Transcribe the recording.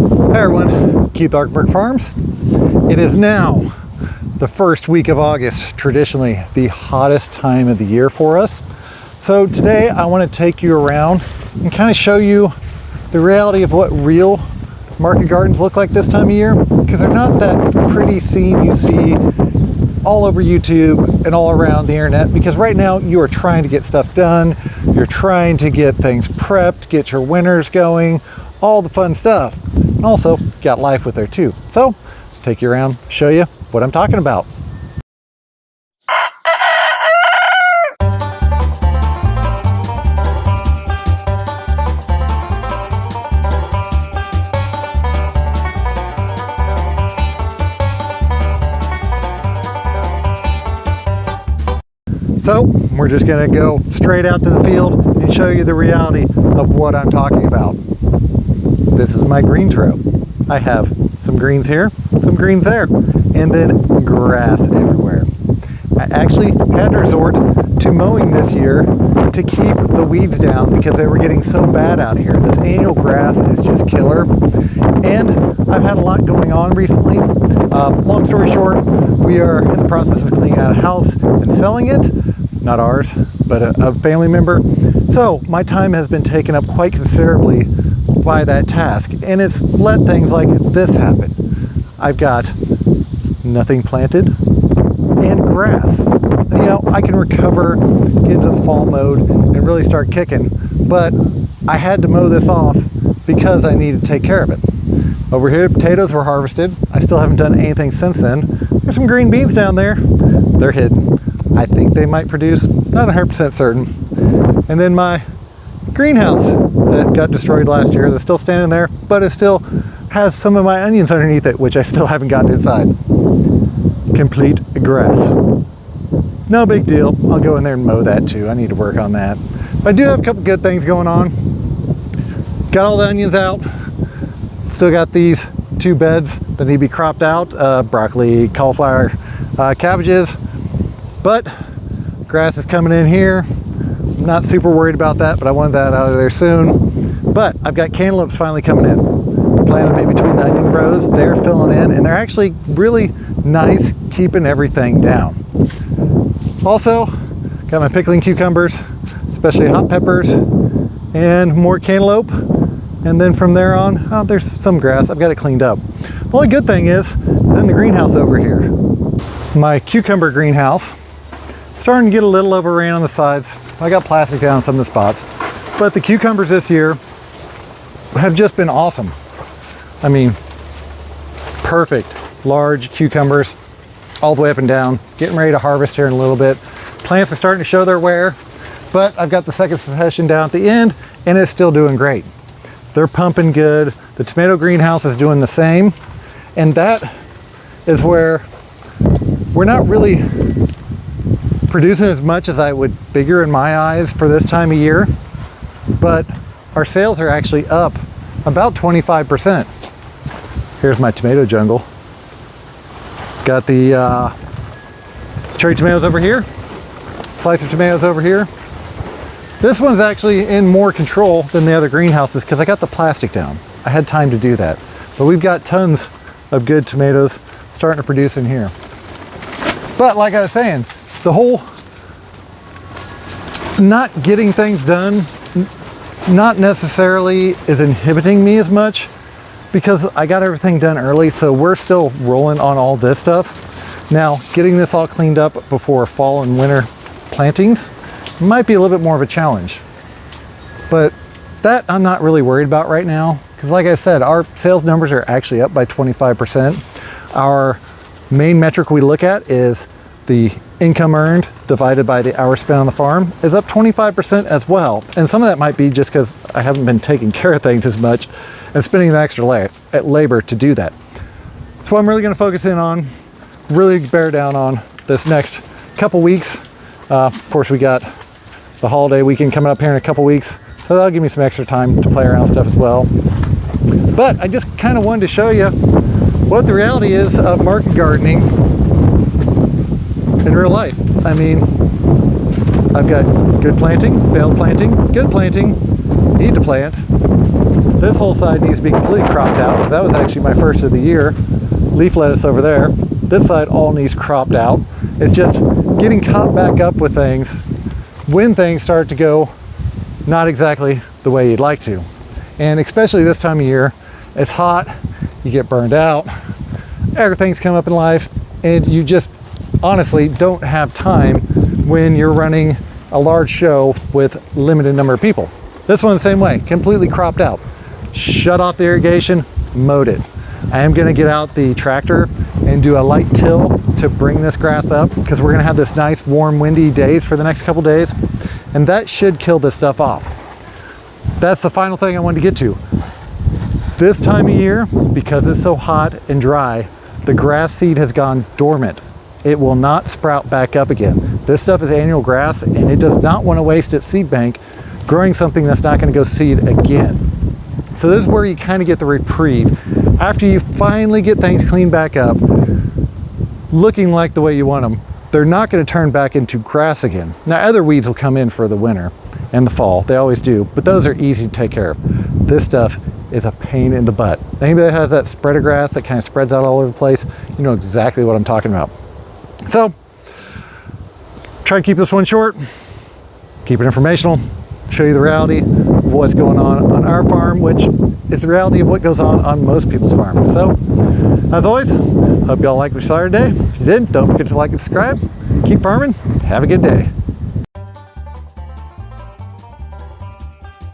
Hey everyone, Keith Arkberg Farms. It is now the first week of August, traditionally the hottest time of the year for us. So today I want to take you around and kind of show you the reality of what real market gardens look like this time of year, because they're not that pretty scene you see all over YouTube and all around the internet, because right now you are trying to get stuff done, you're trying to get things prepped, get your winters going, all the fun stuff, and also got life with there too. So take you around, show you what I'm talking about. So we're just going to go straight out to the field and show you the reality of what I'm talking about. This is my greens row. I have some greens here, some greens there, and then grass everywhere. I actually had to resort to mowing this year to keep the weeds down because they were getting so bad out here. This annual grass is just killer. And I've had a lot going on recently. Long story short, we are in the process of cleaning out a house and selling it. Not ours, but a family member. So my time has been taken up quite considerably by that task, and it's let things like this happen. I've got nothing planted and grass. You know, I can recover, get into the fall mode, and really start kicking, but I had to mow this off because I needed to take care of it. Over here, potatoes were harvested. I still haven't done anything since then. There's some green beans down there. They're hidden. I think they might produce, not 100% certain. And then my greenhouse that got destroyed last year that's still standing there, but it still has some of my onions underneath it, which I still haven't gotten inside. Complete grass. No big deal. I'll go in there and mow that too. I need to work on that. But I do have a couple good things going on. Got all the onions out. Still got these 2 beds that need to be cropped out. Broccoli, cauliflower, cabbages. But grass is coming in here. I'm not super worried about that, but I want that out of there soon. But I've got cantaloupes finally coming in. Planted maybe between the onion rows. They're filling in, and they're actually really nice, keeping everything down. Also, got my pickling cucumbers, especially hot peppers, and more cantaloupe. And then from there on, oh, there's some grass. I've got it cleaned up. The only good thing is in the greenhouse over here. My cucumber greenhouse, starting to get a little overran on the sides. I got plastic down some of the spots. But the cucumbers this year have just been awesome. I mean, perfect. Large cucumbers all the way up and down. Getting ready to harvest here in a little bit. Plants are starting to show their wear, but I've got the second succession down at the end, and it's still doing great. They're pumping good. The tomato greenhouse is doing the same. And that is where we're not really producing as much as I would figure in my eyes for this time of year, but our sales are actually up about 25%. Here's my tomato jungle. Got the cherry tomatoes over here, slice of tomatoes over here. This one's actually in more control than the other greenhouses because I got the plastic down. I had time to do that. But we've got tons of good tomatoes starting to produce in here. But like I was saying, the whole not getting things done not necessarily is inhibiting me as much because I got everything done early, so we're still rolling on all this stuff. Now, getting this all cleaned up before fall and winter plantings might be a little bit more of a challenge. But that I'm not really worried about right now because like I said, our sales numbers are actually up by 25%. Our main metric we look at is the income earned divided by the hours spent on the farm is up 25% as well. And some of that might be just because I haven't been taking care of things as much and spending the extra labor to do that. So I'm really going to focus in on, really bear down on this next couple weeks. Of course, we got the holiday weekend coming up here in a couple weeks, so that'll give me some extra time to play around with stuff as well. But I just kind of wanted to show you what the reality is of market gardening in real life. I mean, I've got good planting, failed planting, good planting, need to plant. This whole side needs to be completely cropped out because that was actually my first of the year. Leaf lettuce over there. This side all needs cropped out. It's just getting caught back up with things when things start to go not exactly the way you'd like to. And especially this time of year, it's hot, you get burned out, everything's come up in life, and you just honestly don't have time when you're running a large show with limited number of people. This one the same way, completely cropped out. Shut off the irrigation, mowed it. I am gonna get out the tractor and do a light till to bring this grass up because we're gonna have this nice warm windy days for the next couple days, and that should kill this stuff off. That's the final thing I wanted to get to. This time of year, because it's so hot and dry, the grass seed has gone dormant. It will not sprout back up again. This stuff is annual grass and it does not want to waste its seed bank growing something that's not going to go seed again. So this is where you kind of get the reprieve after you finally get things cleaned back up, looking like the way you want them. They're not going to turn back into grass again. Now other weeds will come in for the winter and the fall, they always do, but those are easy to take care of. This stuff is a pain in the butt. Anybody that has that spreader grass that kind of spreads out all over the place, you know exactly what I'm talking about. So try to keep this one short, keep it informational, show you the reality of what's going on our farm, which is the reality of what goes on most people's farms. So as always, hope y'all like what you saw today. If you did, don't forget to like and subscribe. Keep farming. Have a good day.